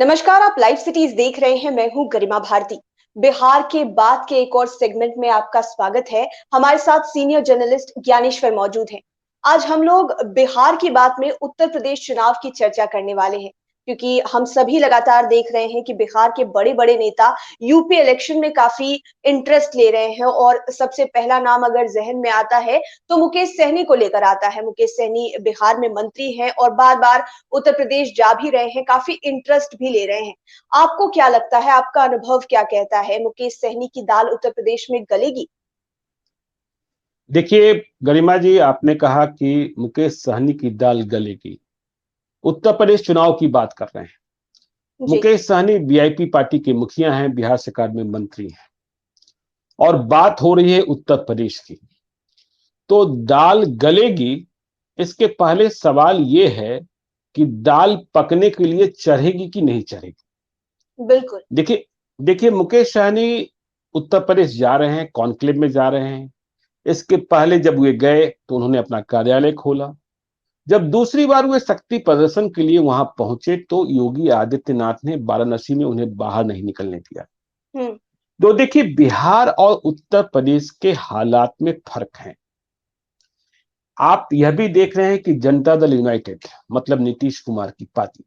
नमस्कार, आप live cities देख रहे हैं। मैं हूं गरिमा भारती। बिहार के बाद के एक और सेगमेंट में आपका स्वागत है। हमारे साथ सीनियर जर्नलिस्ट ज्ञानेश्वर मौजूद हैं। आज हम लोग बिहार की बात में उत्तर प्रदेश चुनाव की चर्चा करने वाले हैं, क्योंकि हम सभी लगातार देख रहे हैं कि बिहार के बड़े बड़े नेता यूपी इलेक्शन में काफी इंटरेस्ट ले रहे हैं। और सबसे पहला नाम अगर जहन में आता है तो मुकेश सहनी को लेकर आता है। मुकेश सहनी बिहार में मंत्री हैं और बार बार उत्तर प्रदेश जा भी रहे हैं, काफी इंटरेस्ट भी ले रहे हैं। आपको क्या लगता है, आपका अनुभव क्या कहता है, मुकेश सहनी की दाल उत्तर प्रदेश में गलेगी? देखिए गरिमा जी, आपने कहा कि मुकेश सहनी की दाल गलेगी। उत्तर प्रदेश चुनाव की बात कर रहे हैं। जी। मुकेश सहनी वीआईपी पार्टी के मुखिया हैं, बिहार सरकार में मंत्री हैं और बात हो रही है उत्तर प्रदेश की। तो दाल गलेगी, इसके पहले सवाल यह है कि दाल पकने के लिए चढ़ेगी कि नहीं चढ़ेगी। बिल्कुल। देखिए देखिए मुकेश सहनी उत्तर प्रदेश जा रहे हैं, कॉन्क्लेव में जा रहे हैं। इसके पहले जब वे गए तो उन्होंने अपना कार्यालय खोला। जब दूसरी बार वे शक्ति प्रदर्शन के लिए वहां पहुंचे तो योगी आदित्यनाथ ने वाराणसी में उन्हें बाहर नहीं निकलने दिया। हम्म। तो देखिए, बिहार और उत्तर प्रदेश के हालात में फर्क है। आप यह भी देख रहे हैं कि जनता दल यूनाइटेड, मतलब नीतीश कुमार की पार्टी,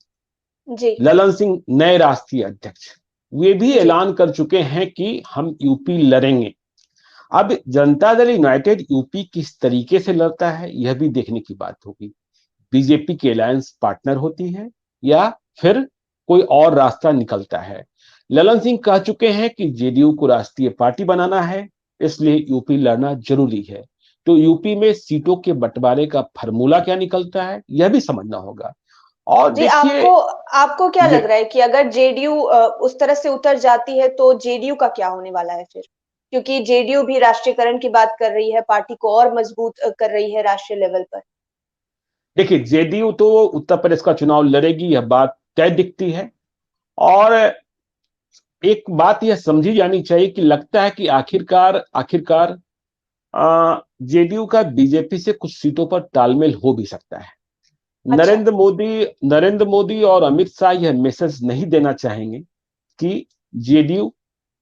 जी। ललन सिंह नए राष्ट्रीय अध्यक्ष, वे भी जी। ऐलान कर चुके हैं कि हम यूपी लड़ेंगे। अब जनता दल यूनाइटेड यूपी किस तरीके से लड़ता है यह भी देखने की बात होगी। बीजेपी की अलायंस पार्टनर होती है या फिर कोई और रास्ता निकलता है। ललन सिंह कह चुके हैं कि जेडीयू को राष्ट्रीय पार्टी बनाना है, इसलिए यूपी लड़ना जरूरी है। तो यूपी में सीटों के बंटवारे का फार्मूला क्या निकलता है यह भी समझना होगा। और जी, देखिए, आपको आपको क्या ये लग रहा है कि अगर जेडीयू उस तरह से उतर जाती है तो जेडीयू का क्या होने वाला है फिर? क्योंकि जेडीयू भी राष्ट्रीयकरण की बात कर रही है, पार्टी को और मजबूत कर रही है राष्ट्रीय लेवल पर। देखिए जेडीयू तो उत्तर प्रदेश का चुनाव लड़ेगी, यह बात तय दिखती है। और एक बात यह समझी जानी चाहिए कि लगता है कि आखिरकार आखिरकार जेडीयू का बीजेपी से कुछ सीटों पर तालमेल हो भी सकता है। अच्छा। नरेंद्र मोदी और अमित शाह यह मैसेज नहीं देना चाहेंगे कि जेडीयू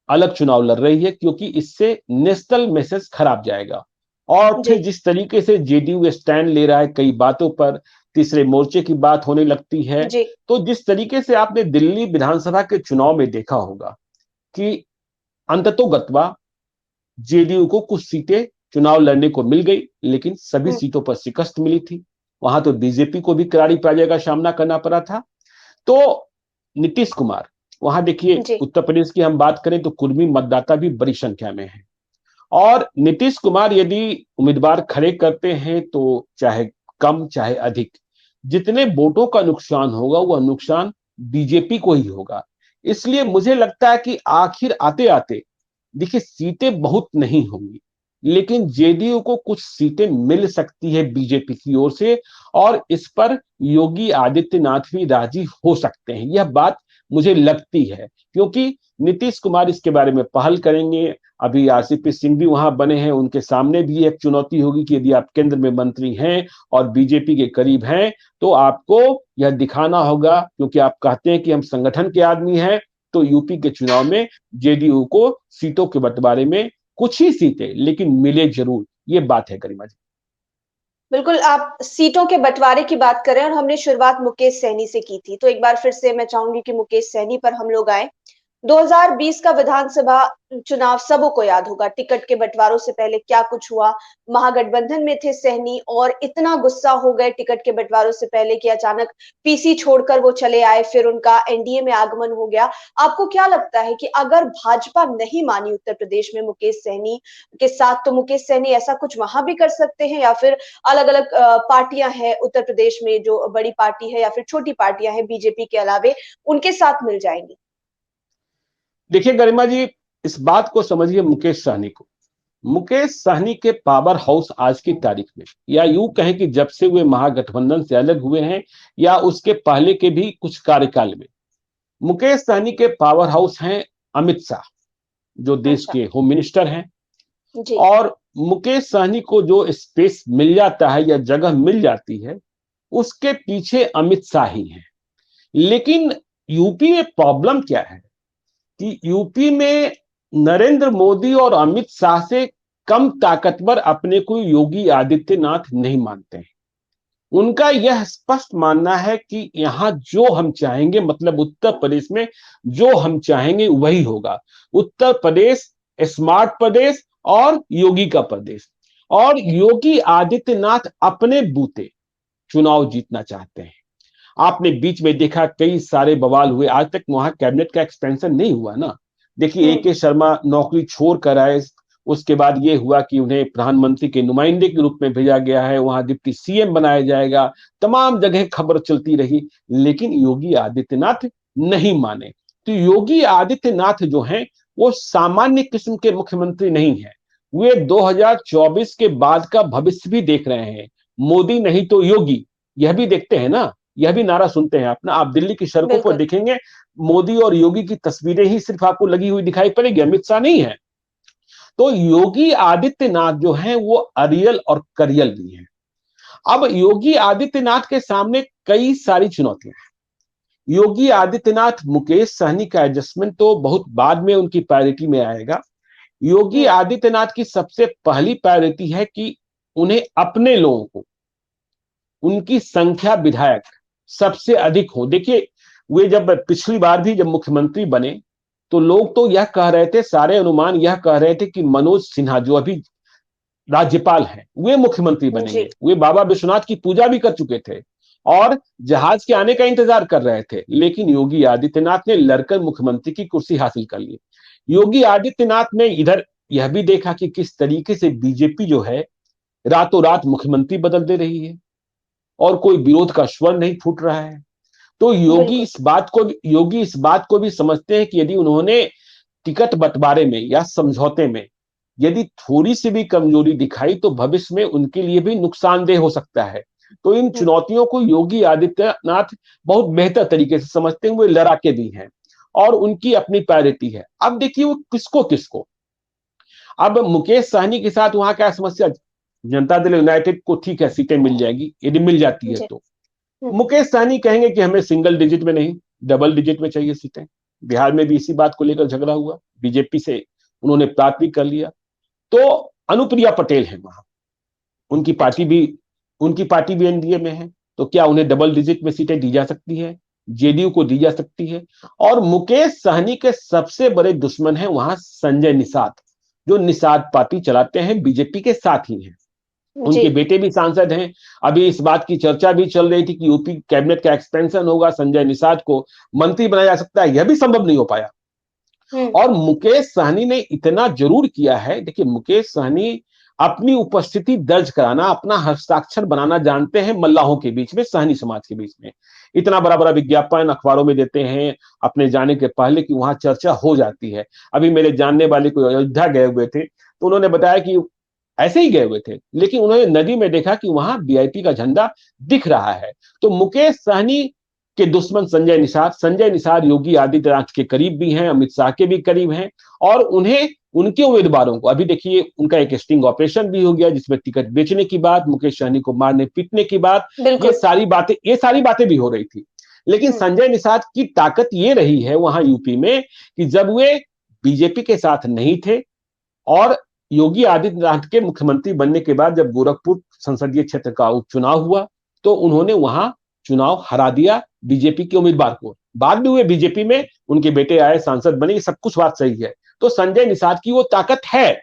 अलग चुनाव लड़ रही है, क्योंकि इससे नेशनल मैसेज खराब जाएगा। और जी। फिर जिस तरीके से जेडीयू स्टैंड ले रहा है कई बातों पर, तीसरे मोर्चे की बात होने लगती है। जी। तो जिस तरीके से आपने दिल्ली विधानसभा के चुनाव में देखा होगा कि अंततोगत्वा जेडीयू को कुछ सीटें चुनाव लड़ने को मिल गई, लेकिन सभी हम्म। सीटों पर शिकस्त मिली थी। वहां तो बीजेपी को भी करारी पराजय का सामना करना पड़ा था। तो नीतीश कुमार, वहां देखिए जी। उत्तर प्रदेश की हम बात करें तो कुर्मी मतदाता भी बड़ी संख्या में है। और नीतीश कुमार यदि उम्मीदवार खड़े करते हैं तो चाहे कम चाहे अधिक, जितने वोटों का नुकसान होगा वह नुकसान बीजेपी को ही होगा। इसलिए मुझे लगता है कि आखिर आते आते, देखिए सीटें बहुत नहीं होंगी, लेकिन जेडीयू को कुछ सीटें मिल सकती है बीजेपी की ओर से। और इस पर योगी आदित्यनाथ भी राजी हो सकते हैं, यह बात मुझे लगती है, क्योंकि नीतीश कुमार इसके बारे में पहल करेंगे। अभी आरसीपी सिंह भी वहां बने हैं, उनके सामने भी एक चुनौती होगी कि यदि आप केंद्र में मंत्री हैं और बीजेपी के करीब हैं तो आपको यह दिखाना होगा, क्योंकि आप कहते हैं कि हम संगठन के आदमी हैं। तो यूपी के चुनाव में जेडीयू को सीटों के बंटवारे में कुछ ही सीटें लेकिन मिले जरूर, ये बात है गरिमा जी। बिल्कुल, आप सीटों के बंटवारे की बात कर रहे हैं और हमने शुरुआत मुकेश सहनी से की थी, तो एक बार फिर से मैं चाहूंगी कि मुकेश सहनी पर हम लोग आए। 2020 का विधानसभा चुनाव सबको याद होगा। टिकट के बंटवारों से पहले क्या कुछ हुआ। महागठबंधन में थे सहनी और इतना गुस्सा हो गए टिकट के बंटवारों से पहले कि अचानक पीसी छोड़कर वो चले आए, फिर उनका एनडीए में आगमन हो गया। आपको क्या लगता है कि अगर भाजपा नहीं मानी उत्तर प्रदेश में मुकेश सहनी के साथ, तो मुकेश सहनी ऐसा कुछ वहां भी कर सकते हैं, या फिर अलग अलग पार्टियां हैं उत्तर प्रदेश में, जो बड़ी पार्टी है या फिर छोटी पार्टियां हैं बीजेपी के अलावे, उनके साथ मिल जाएंगी? देखिए गरिमा जी, इस बात को समझिए। मुकेश सहनी के पावर हाउस आज की तारीख में, या यूं कहें कि जब से वे महागठबंधन से अलग हुए हैं या उसके पहले के भी कुछ कार्यकाल में, मुकेश सहनी के पावर हाउस हैं अमित शाह, जो देश अच्छा। के होम मिनिस्टर हैं। जी। और मुकेश सहनी को जो स्पेस मिल जाता है या जगह मिल जाती है, उसके पीछे अमित शाह ही हैं। लेकिन यूपी में प्रॉब्लम क्या है कि यूपी में नरेंद्र मोदी और अमित शाह से कम ताकतवर अपने को योगी आदित्यनाथ नहीं मानते हैं। उनका यह स्पष्ट मानना है कि यहां जो हम चाहेंगे, मतलब उत्तर प्रदेश में जो हम चाहेंगे वही होगा। उत्तर प्रदेश स्मार्ट प्रदेश और योगी का प्रदेश। और योगी आदित्यनाथ अपने बूते चुनाव जीतना चाहते हैं। आपने बीच में देखा कई सारे बवाल हुए, आज तक वहां कैबिनेट का एक्सपेंशन नहीं हुआ ना। देखिए AK शर्मा नौकरी छोड़ कर आए, उसके बाद ये हुआ कि उन्हें प्रधानमंत्री के नुमाइंदे के रूप में भेजा गया है, वहां डिप्टी CM बनाया जाएगा, तमाम जगह खबर चलती रही, लेकिन योगी आदित्यनाथ नहीं माने। तो योगी आदित्यनाथ जो हैं वो सामान्य किस्म के मुख्यमंत्री नहीं है, वे 2024 के बाद का भविष्य भी देख रहे हैं। मोदी नहीं तो योगी, यह भी देखते हैं ना, यह भी नारा सुनते हैं अपना। आप दिल्ली की सड़कों पर देखेंगे मोदी और योगी की तस्वीरें ही सिर्फ आपको लगी हुई दिखाई पड़ेगी, अमित शाह नहीं है। तो योगी आदित्यनाथ जो हैं वो अरियल और करियल भी हैं। अब योगी आदित्यनाथ के सामने कई सारी चुनौतियां हैं। योगी आदित्यनाथ मुकेश सहनी का एडजस्टमेंट तो बहुत बाद में उनकी प्रायोरिटी में आएगा। योगी आदित्यनाथ की सबसे पहली प्रायोरिटी है कि उन्हें अपने लोगों को, उनकी संख्या विधायक सबसे अधिक हो। देखिए वे जब पिछली बार भी जब मुख्यमंत्री बने तो लोग तो यह कह रहे थे, सारे अनुमान यह कह रहे थे कि मनोज सिन्हा जो अभी राज्यपाल हैं वे मुख्यमंत्री बनेंगे। वे बाबा विश्वनाथ की पूजा भी कर चुके थे और जहाज के आने का इंतजार कर रहे थे, लेकिन योगी आदित्यनाथ ने लड़कर मुख्यमंत्री की कुर्सी हासिल कर ली। योगी आदित्यनाथ ने इधर यह भी देखा कि किस तरीके से बीजेपी जो है रातों रात मुख्यमंत्री बदल दे रही है और कोई विरोध का स्वर नहीं फूट रहा है। तो योगी इस बात को भी समझते हैं कि यदि उन्होंने टिकट बंटवारे में या समझौते में यदि थोड़ी सी भी कमजोरी दिखाई तो भविष्य में उनके लिए भी नुकसानदेह हो सकता है। तो इन चुनौतियों को योगी आदित्यनाथ बहुत बेहतर तरीके से समझते हैं, वे लड़ाके भी हैं और उनकी अपनी प्रायोरिटी है। अब देखिए वो किसको अब मुकेश सहनी के साथ वहां क्या समस्या, जनता दल यूनाइटेड को ठीक है सीटें मिल जाएगी, यदि मिल जाती है तो मुकेश सहनी कहेंगे कि हमें सिंगल डिजिट में नहीं डबल डिजिट में चाहिए सीटें। बिहार में भी इसी बात को लेकर झगड़ा हुआ, बीजेपी से उन्होंने प्राप्त भी कर लिया। तो अनुप्रिया पटेल है वहां, उनकी पार्टी भी एनडीए में है, तो क्या उन्हें डबल डिजिट में सीटें दी जा सकती है? जेडीयू को दी जा सकती है। और मुकेश सहनी के सबसे बड़े दुश्मन है वहां संजय निषाद, जो निषाद पार्टी चलाते हैं, बीजेपी के साथ ही हैं। उनके बेटे भी सांसद हैं। अभी इस बात की चर्चा भी चल रही थी कि यूपी कैबिनेट का एक्सपेंशन होगा, संजय निषाद को मंत्री बनाया जा सकता है, यह भी संभव नहीं हो पाया। और मुकेश सहनी ने इतना जरूर किया है, देखिए मुकेश सहनी अपनी उपस्थिति दर्ज कराना, अपना हस्ताक्षर बनाना जानते हैं मल्लाहों के बीच में, सहनी समाज के बीच में। इतना बड़ा बड़ा विज्ञापन अखबारों में देते हैं अपने जाने के पहले कि वहां चर्चा हो जाती है। अभी मेरे जानने वाले को अयोध्या गए हुए थे तो उन्होंने बताया कि ऐसे ही गए हुए थे, लेकिन उन्होंने नदी में देखा कि वहां वीआईपी का झंडा दिख रहा है। तो मुकेश सहनी के दुश्मन संजय निषाद योगी आदित्यनाथ के करीब भी हैं, अमित शाह के भी करीब हैं और उन्हें उनके उम्मीदवारों को, अभी देखिए उनका एक स्टिंग ऑपरेशन भी हो गया जिसमें टिकट बेचने की बात, मुकेश सहनी को मारने पीटने की बात, ये सारी बातें भी हो रही थी। लेकिन संजय निषाद की ताकत ये रही है वहां यूपी में कि जब वे बीजेपी के साथ नहीं थे और योगी आदित्यनाथ के मुख्यमंत्री बनने के बाद जब गोरखपुर संसदीय क्षेत्र का उपचुनाव हुआ तो उन्होंने वहां चुनाव हरा दिया बीजेपी के उम्मीदवार को। बाद में हुए बीजेपी में उनके बेटे आए, सांसद बने, सब कुछ बात सही है। तो संजय निषाद की वो ताकत है।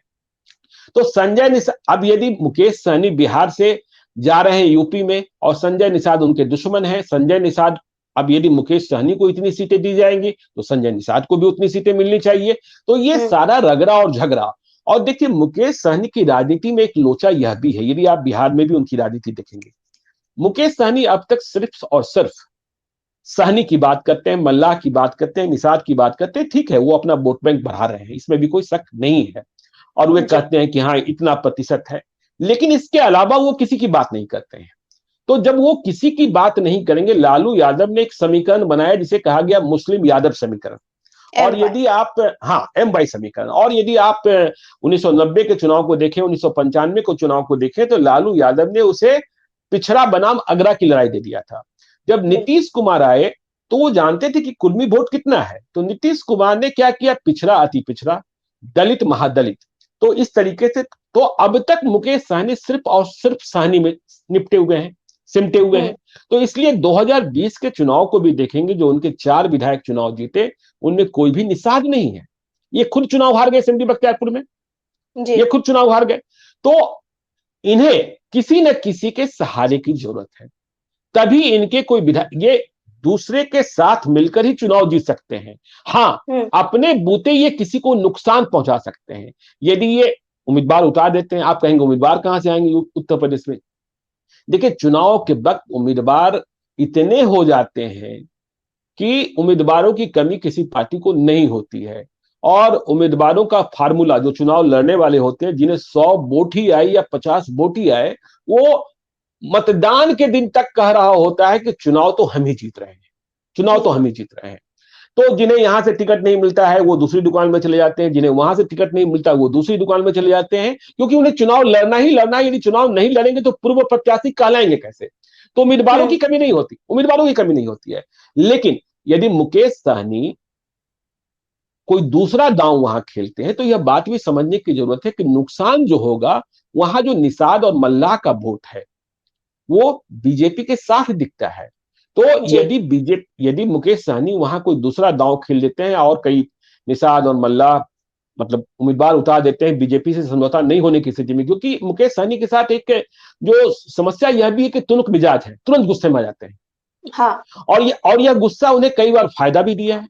तो संजय निषाद, अब यदि मुकेश सहनी बिहार से जा रहे हैं यूपी में और संजय निषाद उनके दुश्मन है, संजय निषाद, अब यदि मुकेश सहनी को इतनी सीटें दी जाएंगी तो संजय निषाद को भी उतनी सीटें मिलनी चाहिए। तो ये सारा रगड़ा और झगड़ा। और देखिए मुकेश सहनी की राजनीति में एक लोचा यह भी है, यदि आप बिहार में भी उनकी राजनीति देखेंगे, मुकेश सहनी अब तक सिर्फ और सिर्फ सहनी की बात करते हैं, मल्लाह की बात करते हैं, निषाद की बात करते हैं। ठीक है, वो अपना वोट बैंक बढ़ा रहे हैं, इसमें भी कोई शक नहीं है और वे कहते हैं कि हाँ इतना प्रतिशत है, लेकिन इसके अलावा वो किसी की बात नहीं करते हैं। तो जब वो किसी की बात नहीं करेंगे, लालू यादव ने एक समीकरण बनाया जिसे कहा गया मुस्लिम यादव समीकरण, और यदि आप M/Y समीकरण, और यदि आप 1990 के चुनाव को देखें, 1995 के चुनाव को देखें तो लालू यादव ने उसे पिछड़ा बनाम अगरा की लड़ाई दे दिया था। जब नीतीश कुमार आए तो वो जानते थे कि कुर्मी वोट कितना है। तो नीतीश कुमार ने क्या किया, पिछड़ा अति पिछड़ा, दलित महादलित, तो इस तरीके से। तो अब तक मुकेश सहनी सिर्फ और सिर्फ सहनी में निपटे हुए हैं, सिमटे हुए हैं। तो इसलिए 2020 के चुनाव को भी देखेंगे, जो उनके 4 विधायक चुनाव जीते, उनमें कोई भी निषाद नहीं है। ये खुद चुनाव हार गए सिमरी बख्तियारपुर में, ये खुद चुनाव हार गए। तो इन्हें किसी न किसी के सहारे की जरूरत है, तभी इनके कोई विधायक, ये दूसरे के साथ मिलकर ही चुनाव जीत सकते हैं। हाँ, अपने बूते ये किसी को नुकसान पहुंचा सकते हैं। यदि ये उम्मीदवार उतार देते हैं, आप कहेंगे उम्मीदवार कहां से आएंगे उत्तर प्रदेश में। देखिए, चुनाव के वक्त उम्मीदवार इतने हो जाते हैं कि उम्मीदवारों की कमी किसी पार्टी को नहीं होती है। और उम्मीदवारों का फार्मूला, जो चुनाव लड़ने वाले होते हैं, जिन्हें 100 वोट ही आए या 50 वोट ही आए, वो मतदान के दिन तक कह रहा होता है कि चुनाव तो हम ही जीत रहे हैं, चुनाव तो हम ही जीत रहे हैं। तो जिन्हें यहां से टिकट नहीं मिलता है वो दूसरी दुकान में चले जाते हैं, जिन्हें वहां से टिकट नहीं मिलता वो दूसरी दुकान में चले जाते हैं, क्योंकि उन्हें चुनाव लड़ना ही लड़ना है। यदि चुनाव नहीं लड़ेंगे तो पूर्व प्रत्याशी कहलाएंगे कैसे। तो उम्मीदवारों की कमी नहीं होती, उम्मीदवारों की कमी नहीं होती है। लेकिन यदि मुकेश सहनी कोई दूसरा दांव वहां खेलते हैं, तो यह बात भी समझने की जरूरत है कि नुकसान जो होगा, वहां जो निषाद और मल्लाह का वोट है वो बीजेपी के साथ दिखता है। तो यदि मुकेश सहनी वहां कोई दूसरा दांव खेल देते हैं और कई निषाद और मल्लाह मतलब उम्मीदवार उतार देते हैं, बीजेपी से समझौता नहीं होने की स्थिति में, क्योंकि मुकेश सहनी के साथ एक जो समस्या यह भी है कि तुनक मिजाज है, तुरंत गुस्से में आ जाते हैं। हाँ। और यह गुस्सा उन्हें कई बार फायदा भी दिया है।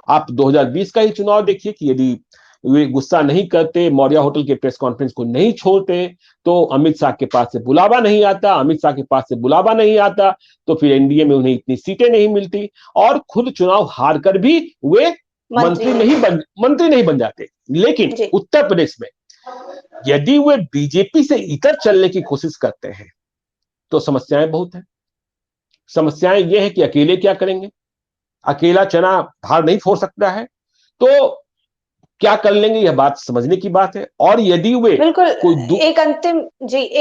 आप 2020 का ही चुनाव देखिए कि यदि वे गुस्सा नहीं करते, मौर्या होटल के प्रेस कॉन्फ्रेंस को नहीं छोड़ते, तो अमित शाह के पास से बुलावा नहीं आता, अमित शाह के पास से बुलावा नहीं आता, तो फिर एनडीए में उन्हें इतनी सीटें नहीं मिलती, और खुद चुनाव हार कर भी वे मंत्री नहीं बन जाते। लेकिन उत्तर प्रदेश में यदि वे बीजेपी से इतर चलने की कोशिश करते हैं, तो समस्याएं बहुत है। समस्याएं ये है कि अकेले क्या करेंगे, अकेला चना भार नहीं फोड़ सकता है, तो क्या कर लेंगे, यह बात समझने की बात है। और यदि वे बिल्कुल, एक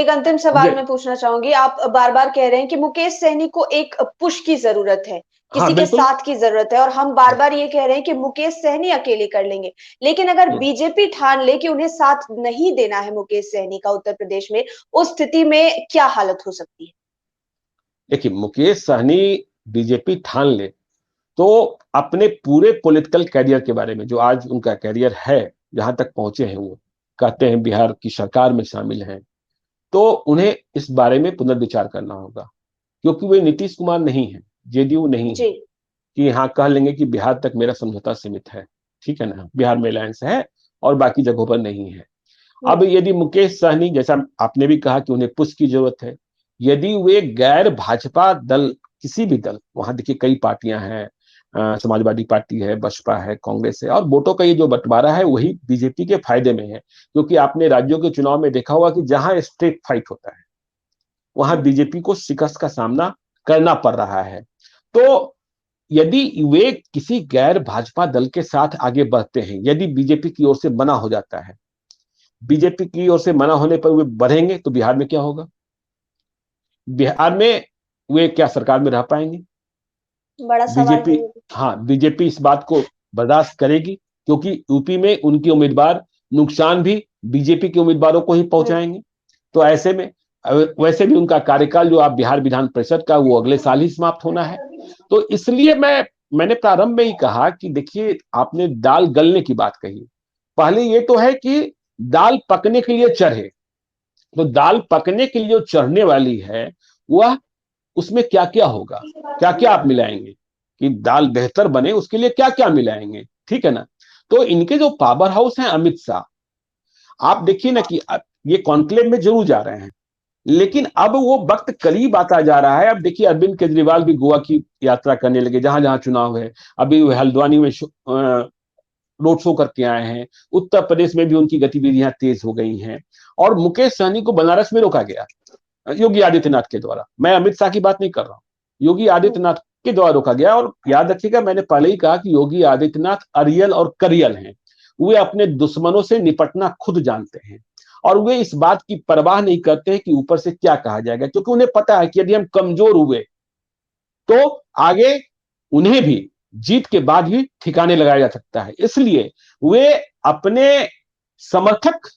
अंतिम सवाल मैं पूछना चाहूंगी। आप बार बार कह रहे हैं कि मुकेश सहनी को एक पुश की जरूरत है, किसी के साथ की जरूरत है, और हम बार बार ये कह रहे हैं कि मुकेश सहनी अकेले कर लेंगे। लेकिन अगर बीजेपी ठान ले कि उन्हें साथ नहीं देना है मुकेश सहनी का उत्तर प्रदेश में, उस स्थिति में क्या हालत हो सकती है? देखिए, मुकेश सहनी बीजेपी ठान ले तो अपने पूरे पॉलिटिकल कैरियर के बारे में, जो आज उनका कैरियर है, जहां तक पहुंचे हैं, वो कहते हैं बिहार की सरकार में शामिल हैं, तो उन्हें इस बारे में पुनर्विचार करना होगा। क्योंकि वे नीतीश कुमार नहीं है, जेडीयू नहीं है कि हाँ कह लेंगे कि बिहार तक मेरा समझौता सीमित है, ठीक है ना, बिहार में अलायंस है और बाकी जगहों पर नहीं है। अब यदि मुकेश सहनी, जैसा आपने भी कहा कि उन्हें पुश की जरूरत है, यदि वे गैर भाजपा दल, किसी भी दल, वहां देखिए कई पार्टियां हैं, समाजवादी पार्टी है, बसपा है, कांग्रेस है, और वोटों का ये जो बंटवारा है वही बीजेपी के फायदे में है। क्योंकि आपने राज्यों के चुनाव में देखा होगा कि जहां स्ट्रेट फाइट होता है वहां बीजेपी को शिकस्त का सामना करना पड़ रहा है। तो यदि वे किसी गैर भाजपा दल के साथ आगे बढ़ते हैं, यदि बीजेपी की ओर से मना हो जाता है, बीजेपी की ओर से मना होने पर वे बढ़ेंगे, तो बिहार में क्या होगा? बिहार में वे क्या सरकार में रह पाएंगे? बड़ा बीजेपी, हाँ, बीजेपी इस बात को बर्दाश्त करेगी, क्योंकि यूपी में उनके उम्मीदवार नुकसान भी बीजेपी के उम्मीदवारों को ही पहुंचाएंगे। तो ऐसे में वैसे भी उनका कार्यकाल जो आप बिहार विधान परिषद का, वो अगले साल ही समाप्त होना है। तो इसलिए मैंने प्रारंभ में ही कहा कि देखिए, आपने दाल गलने की बात कही। पहले ये तो है कि दाल पकने के लिए चढ़े, तो दाल पकने के लिए जो चढ़ने वाली है वह, उसमें क्या क्या होगा, क्या क्या आप मिलाएंगे कि दाल बेहतर बने, उसके लिए क्या क्या मिलाएंगे, ठीक है ना। तो इनके जो पावर हाउस हैं अमित शाह, आप देखिए ना कि ये कॉन्क्लेव में जरूर जा रहे हैं, लेकिन अब वो वक्त करीब आता जा रहा है। अब देखिए, अरविंद केजरीवाल भी गोवा की यात्रा करने लगे, जहां जहां चुनाव है। अभी हल्द्वानी में रोड शो करके आए हैं। उत्तर प्रदेश में भी उनकी गतिविधियां तेज हो गई हैं। और मुकेश सहनी को बनारस में रोका गया योगी आदित्यनाथ के द्वारा। मैं अमित शाह की बात नहीं कर रहा हूं, योगी आदित्यनाथ के द्वारा रोका गया। और याद रखिएगा, मैंने पहले ही कहा कि योगी आदित्यनाथ अरियल और करियल हैं। वे अपने दुश्मनों से निपटना खुद जानते हैं, और वे इस बात की परवाह नहीं करते हैं कि ऊपर से क्या कहा जाएगा, क्योंकि उन्हें पता है कि यदि हम कमजोर हुए तो आगे उन्हें भी जीत के बाद ही ठिकाने लगाया जा सकता है। इसलिए वे अपने समर्थक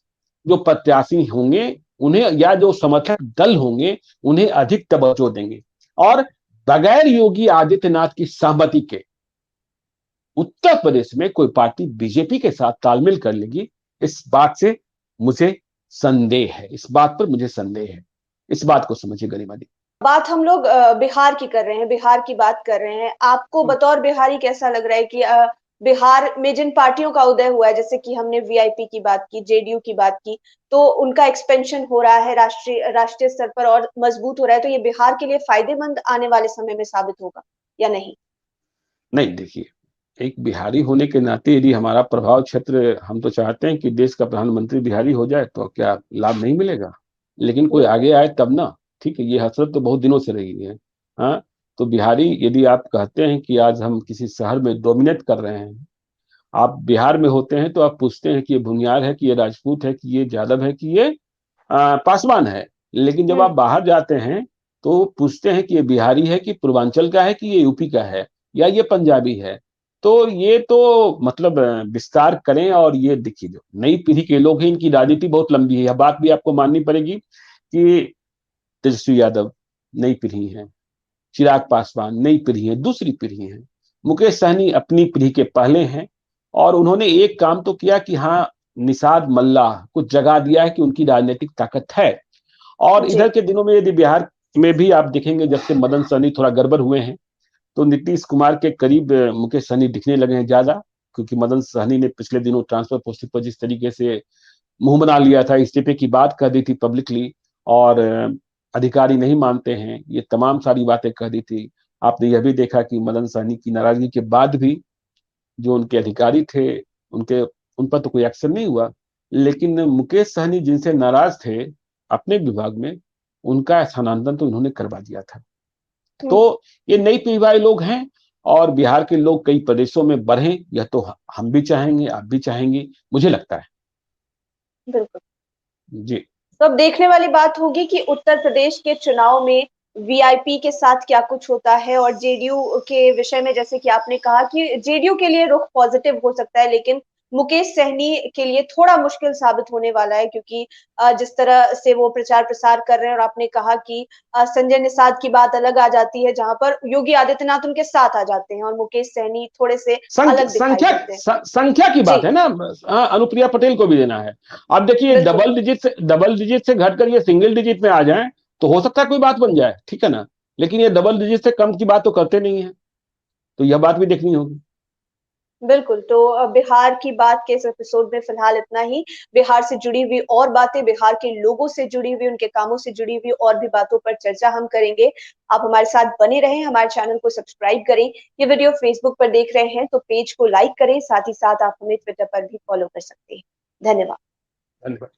जो प्रत्याशी होंगे उन्हें, या जो समर्थक दल होंगे उन्हें अधिक तवज्जो देंगे, और बगैर योगी आदित्यनाथ की सहमति के उत्तर प्रदेश में कोई पार्टी बीजेपी के साथ तालमेल कर लेगी, इस बात से मुझे संदेह है। इस बात पर मुझे संदेह है। इस बात को समझिए गरिमा दी। बात हम लोग बिहार की कर रहे हैं, बिहार की बात कर रहे हैं। आपको बतौर बिहारी कैसा लग रहा है कि बिहार में जिन पार्टियों का उदय हुआ है, जैसे कि हमने वीआईपी की बात की, जेडीयू की बात की, तो उनका एक्सपेंशन हो रहा है राष्ट्रीय स्तर पर और मजबूत हो रहा है, तो ये बिहार के लिए फायदेमंद आने वाले समय में साबित होगा या नहीं? नहीं, देखिए, एक बिहारी होने के नाते यदि हमारा प्रभाव क्षेत्र, हम तो चाहते हैं कि देश का प्रधानमंत्री बिहारी हो जाए, तो क्या लाभ नहीं मिलेगा? लेकिन कोई आगे आए तब ना। ठीक है, ये हसरत तो बहुत दिनों से रही है। हाँ, तो बिहारी, यदि आप कहते हैं कि आज हम किसी शहर में डोमिनेट कर रहे हैं, आप बिहार में होते हैं तो आप पूछते हैं कि ये भूमियार है, कि ये राजपूत है, कि ये यादव है, कि ये पासवान है। लेकिन जब आप बाहर जाते हैं तो पूछते हैं कि ये बिहारी है, कि पूर्वांचल का है, कि ये यूपी का है, या ये पंजाबी है। तो ये तो मतलब विस्तार करें, और ये देखिए जो नई पीढ़ी के लोग हैं इनकी राजनीति बहुत लंबी है। यह बात भी आपको माननी पड़ेगी कि तेजस्वी यादव नई पीढ़ी है, चिराग पासवान नई पीढ़ी है, दूसरी पीढ़ी है, मुकेश सहनी अपनी पीढ़ी के पहले हैं, और उन्होंने एक काम तो किया कि हाँ, निषाद मल्ला को जगा दिया है कि उनकी राजनीतिक ताकत है। और इधर के दिनों में यदि बिहार में भी आप देखेंगे, जब से मदन सहनी थोड़ा गड़बड़ हुए हैं, तो नीतीश कुमार के करीब मुकेश सहनी दिखने लगे हैं ज्यादा, क्योंकि मदन सहनी ने पिछले दिनों ट्रांसफर पोस्टिंग पर जिस तरीके से मुंह बना लिया था, इस्तीफे की बात कर दी थी पब्लिकली, और अधिकारी नहीं मानते हैं, ये तमाम सारी बातें कह दी थी। आपने यह भी देखा कि मदन सहनी की नाराजगी के बाद भी जो उनके अधिकारी थे, उनके उन पर तो कोई एक्शन नहीं हुआ, लेकिन मुकेश सहनी जिनसे नाराज थे अपने विभाग में, उनका स्थानांतरण तो इन्होंने करवा दिया था। तो ये नई पीढ़ी वाले लोग हैं, और बिहार के लोग कई प्रदेशों में बढ़े, यह तो हम भी चाहेंगे, आप भी चाहेंगे, मुझे लगता है। बिल्कुल जी। तो अब देखने वाली बात होगी कि उत्तर प्रदेश के चुनाव में वीआईपी के साथ क्या कुछ होता है, और जेडीयू के विषय में जैसे कि आपने कहा कि जेडीयू के लिए रुख पॉजिटिव हो सकता है, लेकिन मुकेश सहनी के लिए थोड़ा मुश्किल साबित होने वाला है, क्योंकि जिस तरह से वो प्रचार प्रसार कर रहे हैं, और आपने कहा कि संजय निषाद की बात अलग आ जाती है, जहां पर योगी आदित्यनाथ उनके साथ आ जाते हैं और मुकेश सहनी थोड़े से अलग दिखाई देते हैं। संख्या की बात जी है ना। अनुप्रिया पटेल को भी देना है। अब देखिए, बिल्कुल डबल डिजिट से घटकर ये सिंगल डिजिट में आ जाए तो हो सकता है कोई बात बन जाए, ठीक है ना। लेकिन ये डबल डिजिट से कम की बात तो करते नहीं है, तो यह बात भी देखनी होगी। बिल्कुल, तो बिहार की बात के इस एपिसोड में फिलहाल इतना ही। बिहार से जुड़ी हुई और बातें, बिहार के लोगों से जुड़ी हुई, उनके कामों से जुड़ी हुई और भी बातों पर चर्चा हम करेंगे। आप हमारे साथ बने रहें, हमारे चैनल को सब्सक्राइब करें। ये वीडियो फेसबुक पर देख रहे हैं तो पेज को लाइक करें, साथ ही साथ आप हमें ट्विटर पर भी फॉलो कर सकते हैं। धन्यवाद। धन्यवाद।